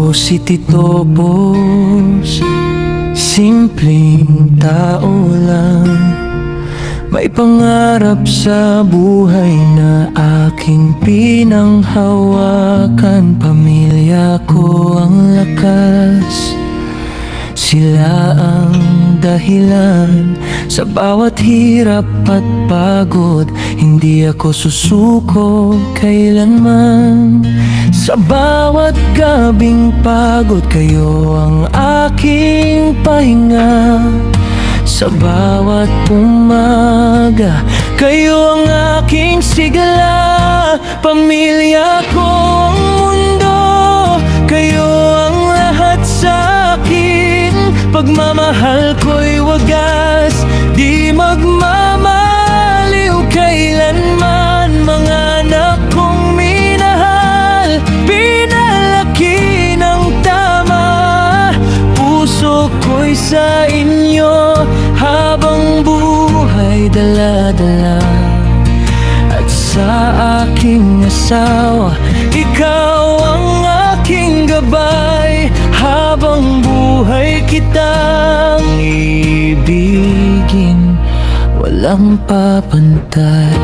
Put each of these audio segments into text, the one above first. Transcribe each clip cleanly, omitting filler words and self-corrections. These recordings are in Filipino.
Ako si Tito Boss, simpleng tao lang. May pangarap sa buhay na aking pinanghawakan. Pamilya ko ang lakas, sila ang dahilan sa bawat hirap at pagod. Hindi ako susuko kailanman. Sa bawat gabing pagod, kayo ang aking pahinga. Sa bawat umaga, kayo ang aking sigla. Pamilya ko ang mundo, kayo ang lahat sa akin. Pagmamahal ko'y wagas, di magmamaliw kailanman. Mga anak kong minahal, pinalaki ng tama. Puso ko'y sa inyo, habang buhay dala-dala. At sa aking asawa, ikaw ang aking gabay. Habang buhay kitang ibigin, walang papantay.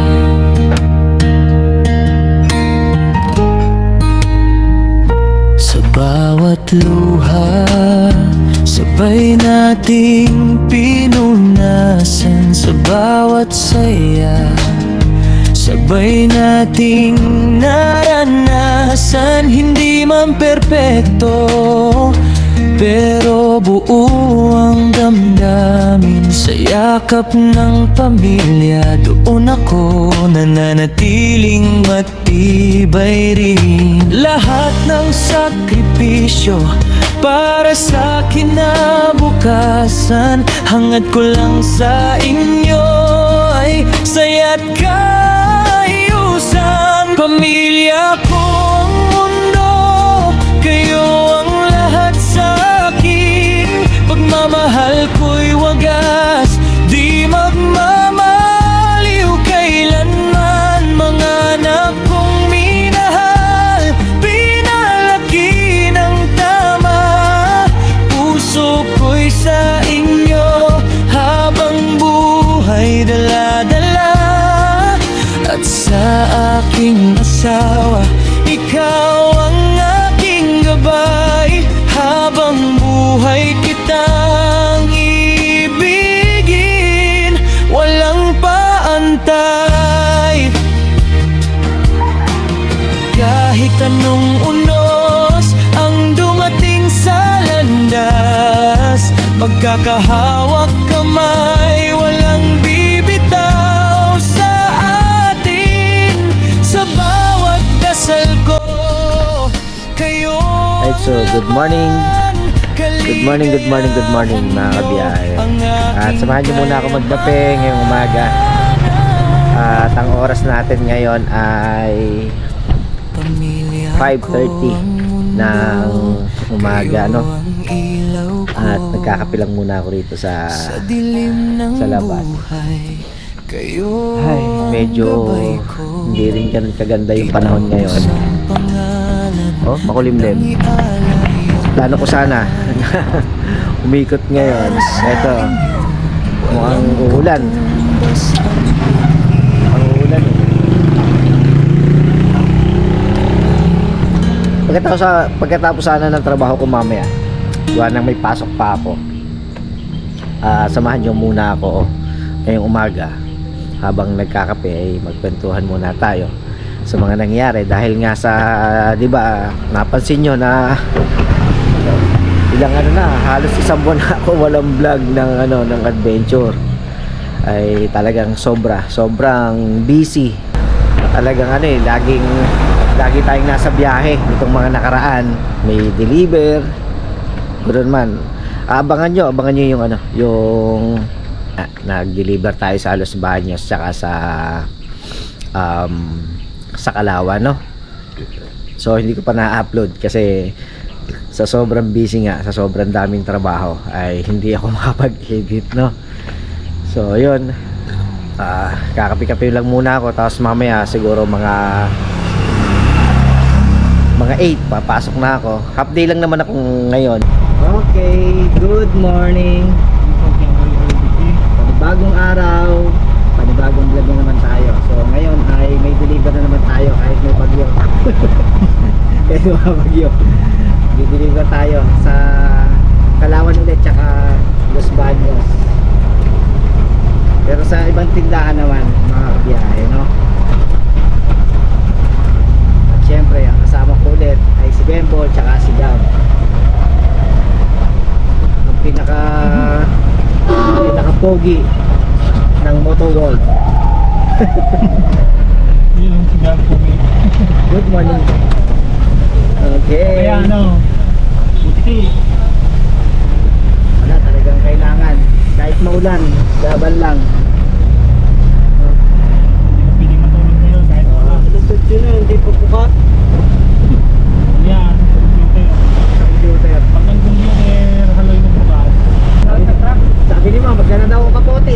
Sa bawat luha, sabay nating pinunasan. Sa bawat saya, sabay nating naranasan. Hindi man perpekto, pero buo ang damdamin. Sa yakap ng pamilya, doon ako nananatiling matibay rin. Lahat ng sakripisyo para sa kinabukasan, hangad ko lang sa inyo ay saya't kaayusan. Pamilya ko ang mundo, kayo ang lahat sa akin. Pagmamahal ko'y wagas, di magmamaliw kailanman. Mga anak kong minahal, pinalaki ng tama. Puso ko'y sa inyo, habang buhay dala-dala. At sa aking asawa, ikaw ang aking gabay. Habang buhay kitang ibigin, walang paantay. Kahit anong unos ang dumating sa landas, pagkakahawak kamay, walang bibitaw sa atin. Sa bawat dasal ko, kayo. Alright, so good morning. Good morning mga kabiyahe. At samahan niyo muna ako magdape ngayong umaga. At ang oras natin ngayon ay 5:30 ng umaga, no? At nagkakape lang muna ako rito sa labas. Ay, medyo hindi rin ganun kaganda yung panahon ngayon. Oh, makulimlim. Plano ko sana umikot ngayon. Ito, mukhang uulan. Mukhang uulan eh. Pagkatapos sana ng trabaho ko mamaya, gawa nang may pasok pa ako, samahan nyo muna ako ngayong umaga. Habang nagkakape ay magkwentuhan muna tayo sa mga nangyari. Dahil nga sa, di ba, napansin nyo na ilang halos isang buwan na ako walang vlog ng adventure. Ay talagang sobrang busy. Talagang lagi tayong nasa biyahe nitong mga nakaraan. May deliver, ganoon man. Abangan nyo yung nag-deliver tayo sa Los Baños tsaka sa Calauan, no? So hindi ko pa na-upload kasi sa sobrang busy nga, sa sobrang daming trabaho ay hindi ako makapag-edit, no? So yun, kakape-kape lang muna ako, tapos mamaya siguro mga mga 8 papasok na ako. Half day lang naman ako ngayon. Okay, good morning. Panibagong araw, panibagong vlog na naman tayo. So ngayon ay may deliver na naman tayo kahit may bagyo. Kahit may bagyo. Deliver tayo sa Kalawan ulit tsaka Los Baños. Pero sa ibang tindahan naman mga biyahe, no? At syempre ang kasama ko ulit ay si Bembo tsaka si Gab. Ang pinaka pogi ng Moto World. Yun ang sigaw ko. Good morning. Okay. Kaya ano, buti Wala talagang kailangan. Kahit maulan, laban lang. hindi ka pwedeng matulog ngayon kahit wala. Lusot yun na, hindi po bukat. Yan, computer. Sa computer. Pag ang computer, haloy mo bukas. Sabi ni Ma, magkana daw ako kapote.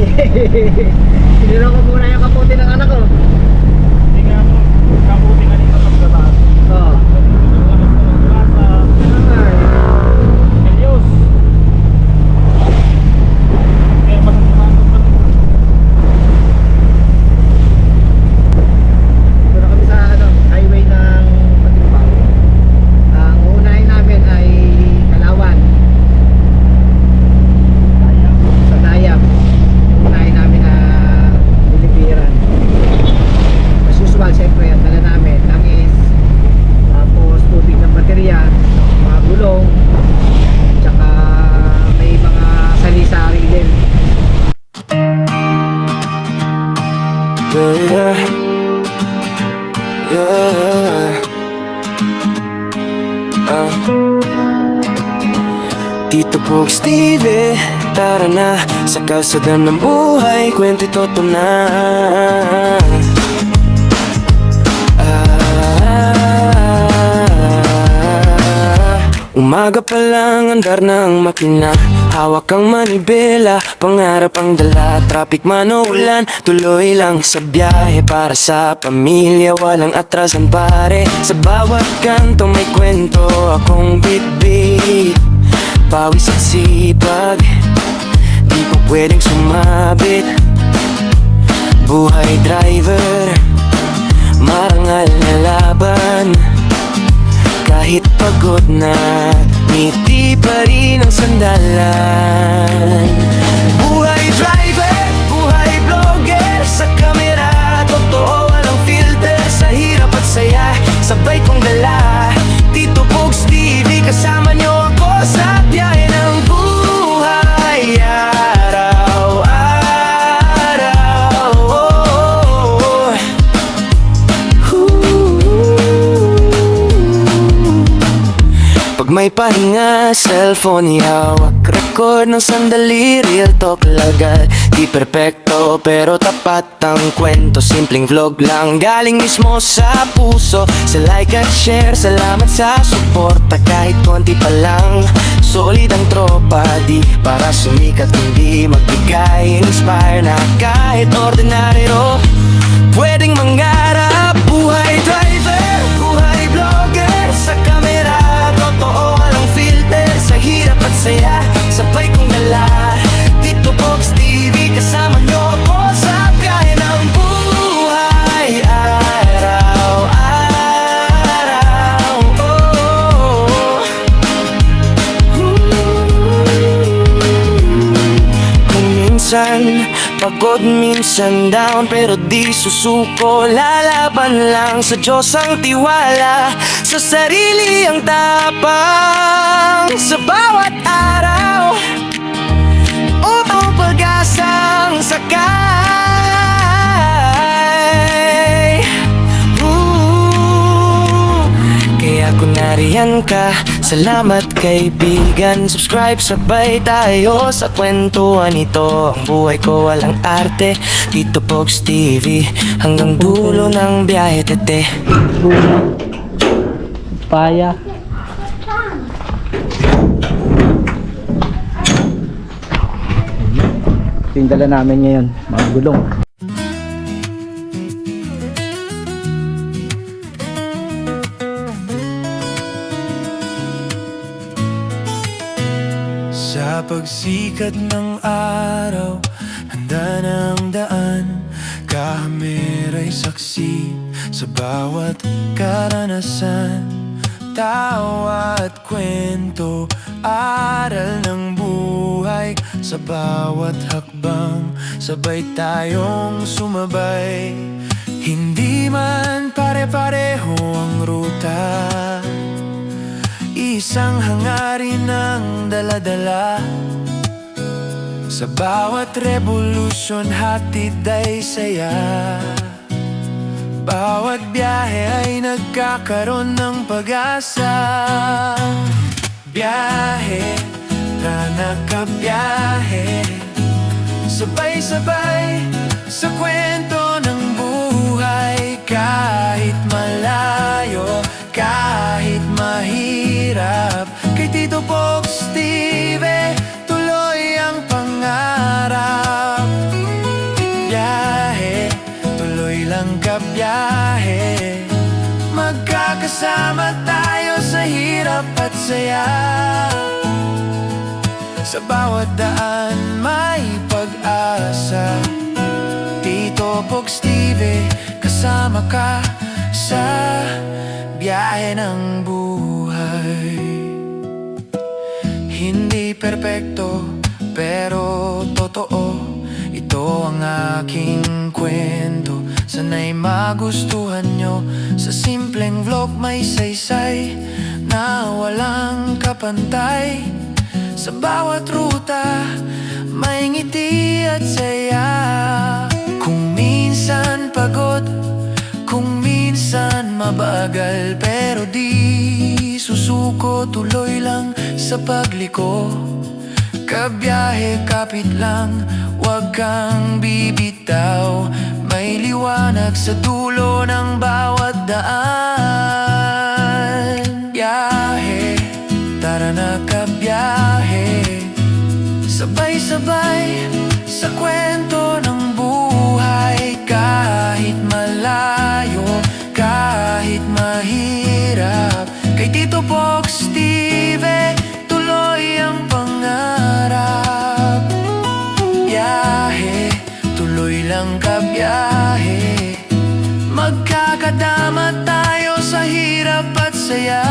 Sinira ko muna yung kapote ng anak ko. Hindi nga mo, kabuti nga nito sa pagkataas. Oo. Elios. Kaya masasamahan pa rin. Dito na kami sa highway ng Patimbao. Ang uunahin namin ay Kalawan. Sa Dayap. Uunahin namin na Bilipiran. As usual, siyempre, ang dala namin langis, tapos tubig ng baterya, mga gulong, tsaka may mga sali-sari din. Yeah, yeah. Tito Pog Stevie, tara na sa kalsadang ng buhay, kwento toto na. Umaga pa lang, andar ng makina, hawak ang manibela, pangarap ang dala. Traffic man o ulan, tuloy lang sa biyahe. Para sa pamilya, walang atrasan pare. Sa bawat kanto may kwento, akong bit-bit, pawis at sipag, di ko pwedeng sumabit. Buhay driver, marangal na laban. Kahit pagod na, ngiti pa rin ang sandalan. Buhay driver, buhay vlogger, sa kamera, totoo walang filter. Sa hirap at saya, sabay kong dala. Tito Pogs TV, kasama nyo ako sa biyahe ng buhay. Araw-araw, pag may pahinga, cellphone ihawak, record ng sandali, real talk lagad. Di perpekto pero tapat ang kwento, simpleng vlog lang galing mismo sa puso. Sa like at share, salamat sa suporta. Kahit konti pa lang, solid ang tropa. Di para sumikat, hindi magbigay, inspire na kahit ordinaryo pwedeng mangarap. Buhay driver, buhay vlogger, sa kamera, totoo walang filter. Sa hirap at saya, sabay kong dala. Tito Pogs TV, kasama nyo ako sa biyahe ng buhay. Araw-araw, Kung minsan pagod, minsan down, pero di susuko. Lalaban lang, sa Diyos ang tiwala, sa sarili ang tapang. Sa bawat araw, upang pag-asang sakay. Kaya kung nariyan ka, salamat kaibigan. Subscribe, sabay tayo sa kwentuhan ito. Ang buhay ko walang arte, Tito Pogs TV, hanggang dulo ng biyahe tete. Paya. Ito yung dala namin ngayon, mga gulong. Sa pagsikat ng araw, handa na ang daan. Kamera'y saksi sa bawat karanasan. Tawa at kwento, aral ng buhay. Sa bawat hakbang, sabay tayong sumabay. Hindi man pare-pareho ang ruta, isang hangarin ang dala-dala. Sa bawat revolusyon, hatid ay saya. Bawat biyahe ay nagkakaroon ng pag-asa. Biyahe, tara ka biyahe, sabay-sabay sa kwento ng buhay. Kahit malayo, kahit mahirap, kay Tito Pog Steve, tuloy ang pangarap. Biyahe, tuloy lang ka biyahe, magkakasama tayo sa hirap at saya. Sa bawat daan may pag-asa. Tito Pog Steve, kasama ka sa biyahe ng buhay. Hindi perpekto, pero totoo. Ito ang aking kwento, sana'y magustuhan nyo. Sa simpleng vlog may saysay na walang kapantay. Sa bawat ruta may ngiti at saya. Kung minsan pagod, kung minsan mabagal, pero di susuko, tuloy lang sa pagliko. Kabiyahe, kapit lang, wag kang bibitaw. May liwanag sa dulo ng bawat daan. Biyahe, tara na kabiyahe, sabay-sabay sa kwento ng buhay. Kahit malayo, kahit mahirap, kay Tito Pog Steve, tuloy ang pangarap. Biyahe, tuloy lang ka biyahe, magkakadama tayo sa hirap at saya.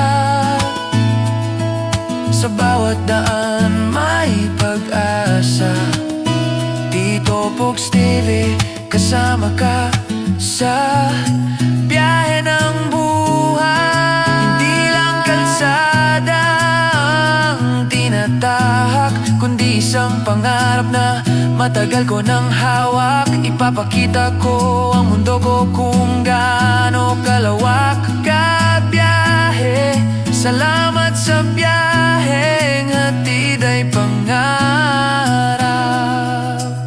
Sa bawat daan may pag-asa. Tito Pog Steve, kasama ka sa biyahe ng buhay. Hindi lang kalsada ang tinatahak, kundi isang pangarap na matagal ko nang hawak. Ipapakita ko ang mundo ko kung gaano kalawak. Kabiyahe, salamat sa biyaheng hatid ay pangarap.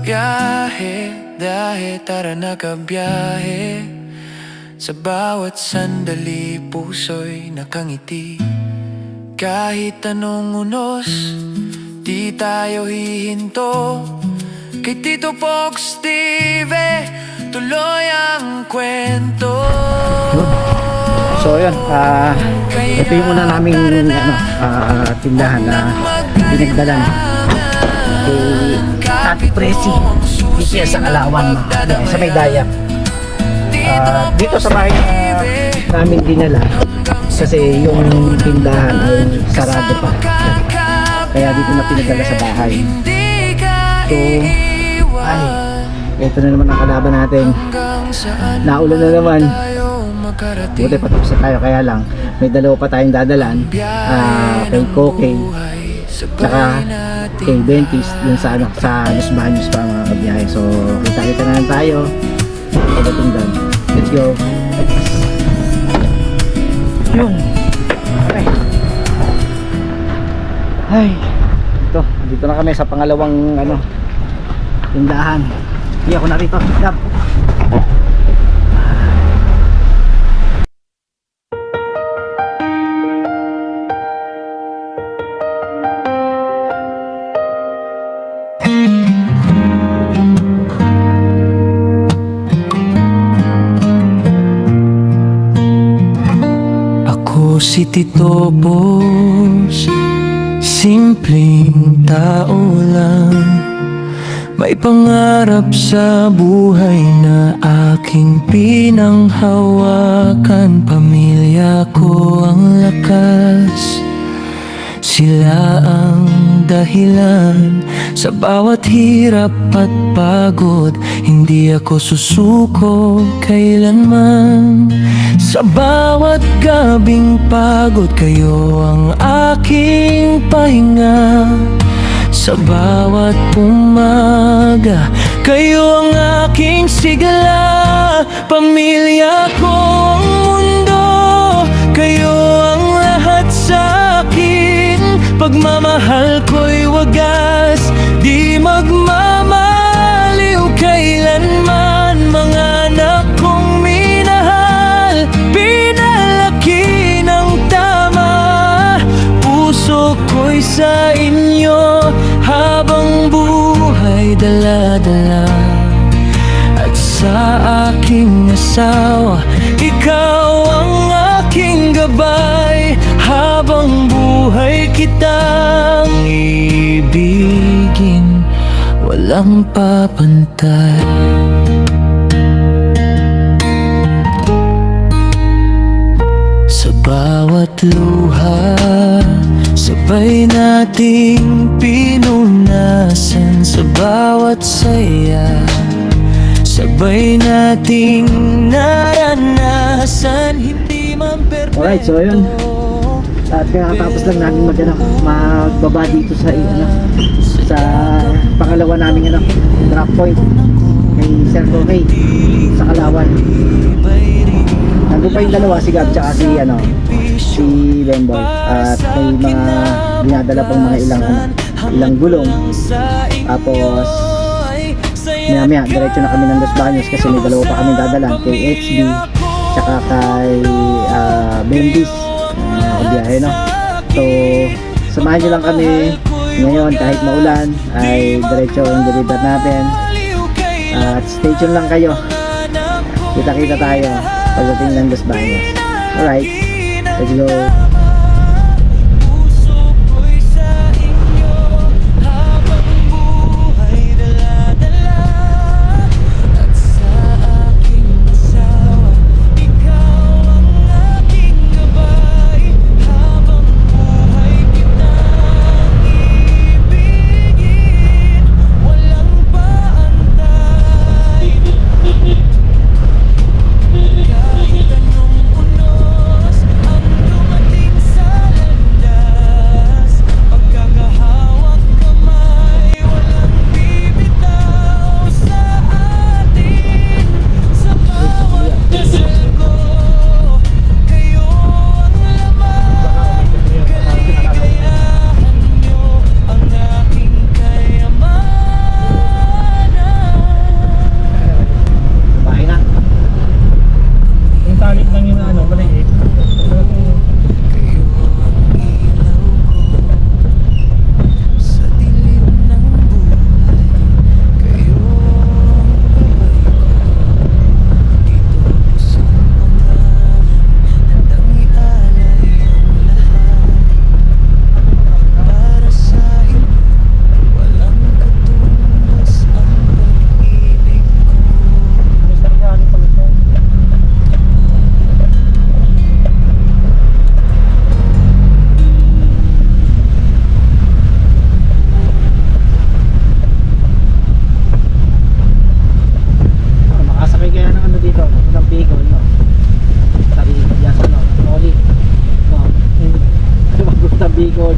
Biyahe, dahe, tara na kabiyahe, sa bawat sandali puso'y nakangiti. Kahit anong unos, di tayo hihinto. Kay Tito Pog Steve, tuloy ang kwento. So yun, ito yung una naming tindahan na pinagdalan kay Tati Presi dito sa Alawan, sa may Dayak. Dito sa bahay namin dinala kasi yung tindahan ay sarado pa, kaya dito na pinagdala sa bahay. So ay, ito na naman ang kalaban natin. Naulan na naman. Buti patapos na tayo, kaya lang may dalawa pa tayong dadalan, kay Kokey tsaka kay Dentist dun sa Los Baños pa mga kabiyahe. So kita-kita na lang tayo pagdating doon. Let's go. Yun. Okay. Ay, dito na kami sa pangalawang tindahan. Hindi ako narito. Stop. Si Tito Boss, Simpleng tao lang, may pangarap sa buhay na aking pinanghawakan. Pamilya ko ang lakas, sila ang dahilan sa bawat hirap at pagod. Hindi ako susuko kailanman. Sa bawat gabing pagod, kayo ang aking pahinga. Sa bawat umaga, kayo ang aking sigla. Pamilya ko ang mundo, kayo ang lahat sa akin. Pagmamahal ko'y wagas, di magmamaliw kailanman. Mga anak kong minahal, pinalaki ng tama. Puso ko'y sa inyo, habang buhay dala-dala. At sa aking asawa, ikaw ang aking gabay. Habang buhay kitang ibigin, walang papantay. Sa bawat luha, sabay nating pinunasan. Sa bawat saya, sabay nating naranasan. Hindi man perfecto. Alright, so yun. At kakatapos lang namin magbaba dito sa sa pangalawa naming drop point kay Sir Koke sa Kalawan. Nandun pa yung dalawa, si Gab tsaka si Bemboy. At may mga dinadala pang mga ilang gulong. Tapos maya diretso na kami ng Los Baños kasi may dalawa pa kami dadalan, kay HB tsaka kay Bendis. Biyahe, no? So, samahan nyo lang kami ngayon kahit maulan, ay diretso ang deliver natin. At stay tuned lang kayo. Kita-kita tayo pagdating ng Los Baños. Alright, let's go.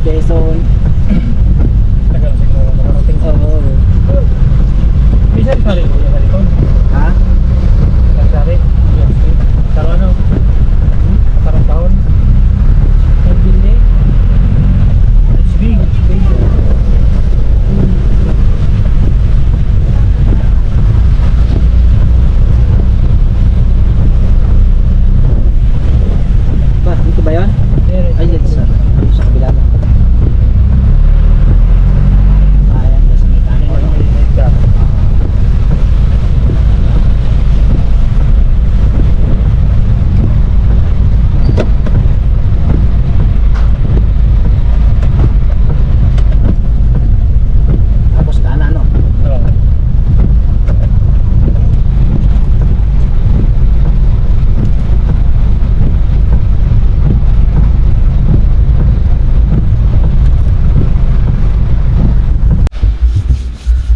Quezon. Tagal siguro makarating. Oo. Bisa di balik ya balik kon. Ha? Tarik. Yes. Kalau ano? Parang taon. Ang bili. It's big. Ba, dito ba yan? Ay, yan sa kabila na. Ayan, nasa may kanin.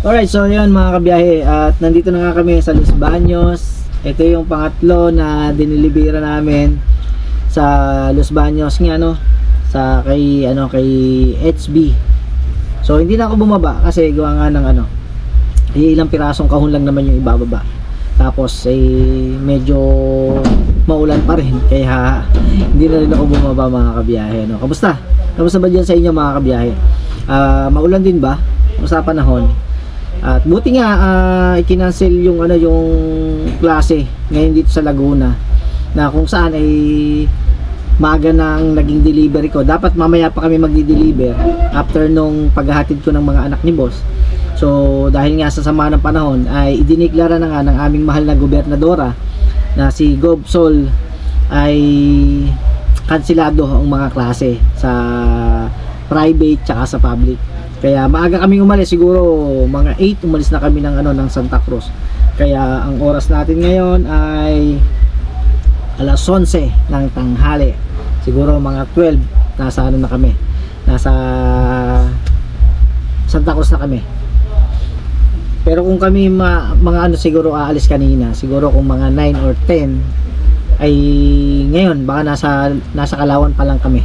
Alright, so yun mga kabiyahe, at nandito na nga kami sa Los Baños. Ito yung pangatlo na dinilibera namin sa Los Baños ng sa kay HB. So hindi na ako bumaba kasi gawa nga ng ilang pirasong kahon lang naman yung ibababa. Tapos medyo maulan pa rin kaya hindi na rin ako bumaba mga kabiyahe. Kamusta? Kamusta ba dyan sa inyo mga kabiyahe? Maulan din ba? Kamusta panahon? At buti nga i-cancel yung yung klase ngayon dito sa Laguna, na kung saan ay maaga nang naging delivery ko. Dapat mamaya pa kami magdi-deliver after nung paghahatid ko ng mga anak ni boss. So dahil nga sa sama ng panahon ay idineklara na nga ng aming mahal na gobernadora na si Gov Sol ay kansilado ang mga klase sa private tsaka sa public. Kaya maaga kaming umalis, siguro mga 8 umalis na kami ng Santa Cruz. Kaya ang oras natin ngayon ay alas 11 ng tanghali. Siguro mga 12 nasa na kami. Nasa Santa Cruz na kami. Pero kung kami mga siguro aalis kanina, siguro kung mga 9 or 10 ay ngayon baka nasa Kalawan pa lang kami.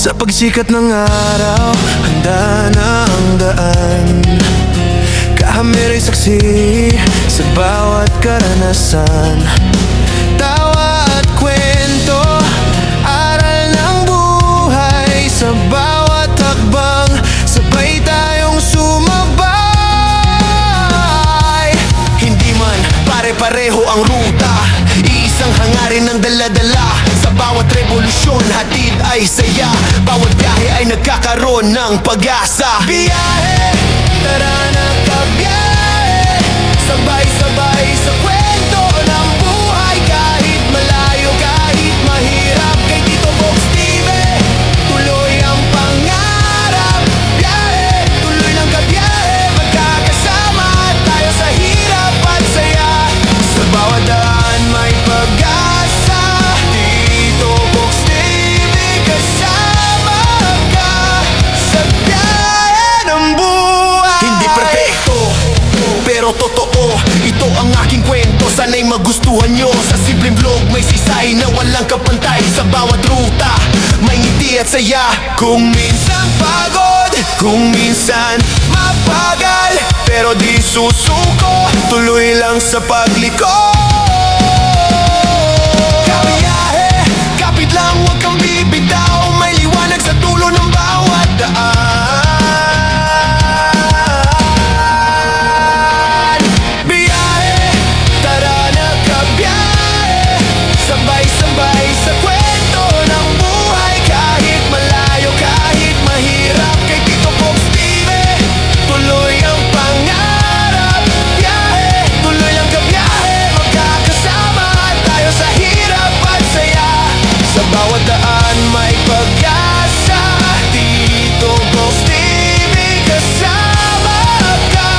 Sa pagsikat ng araw, handa na ang daan. Kami rin saksi sa bawat karanasan. Tawa at kwento, aral ng buhay. Sa bawat hakbang, sabay tayong sumabay. Hindi man pare-pareho ang ruta, iisang hangarin ng dala-dala. Sa bawat revolusyon, hatid ay saya. Bawat biyahe ay nagkakaroon ng pag-asa. Biyahe, tara na kabiyahe. Sabay-sabay sa kwento ng buhay. Kahit malayo, kahit mahirap. Kay Tito Box TV, tuloy ang pangarap. Biyahe, tuloy lang kabiyahe. Magkakasama tayo sa hirap at saya. Sa bawat daan may pag-asa. Tito Box TV, kasama ka sa biyahe ng buhay. Hindi perfecto, pero totoo. Ito ang aking kwento, sana'y magustuhan nyo. Sa simpleng vlog may sisay na walang kapantay. Sa bawat ruta may ngiti at saya. Kung minsan pagod, kung minsan mapagal, pero di susuko, tuloy lang sa pagliko. Kabiyahe, kapit lang, huwag kang bibitaw. May liwanag sa dulo ng bawat daan. Biyahe, tara na kabiyahe. Sabay-sabay sa kwento ng buhay. Kahit malayo, kahit mahirap. Kay Tito Box TV, tuloy ang pangarap. Biyahe, tuloy ang kabiyahe. Magkakasama tayo sa hirap at saya. Sa bawat daan may pag-asa. Tito Box TV, kasama ka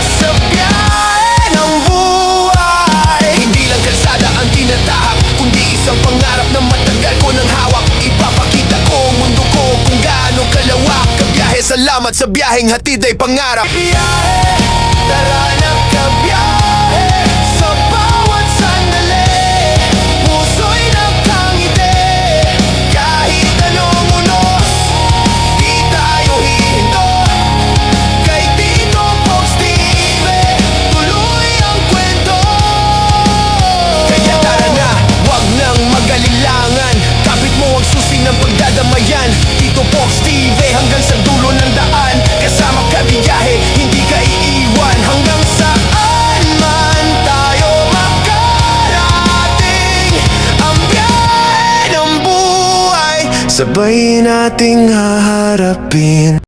sa biyahe ng buhay. Hindi lang kalsada ang tinatahak, kundi isang pangarap na matagal ko ng hawak. Ipapakita ko ang mundo ko kung gaano kalawak. Kabiyahe, salamat sa biyaheng hatid ay pangarap. Biyahe, tara na kabiyahe. Sa bawat sandali, puso'y nakangiti. Kahit anong unos, di tayo hihinto. Kay Tito Box TV, tuloy ang kwento. Kaya tara na, wag nang mag-alilangan. Kapit mo ang susi ng pagdadamayan. Tito Box TV, hanggang sa dulo ng daan. Kasama ka biyahe, hindi ka iiwan. Hanggang saan man tayo makarating, ang biyahe ng buhay sabay nating haharapin.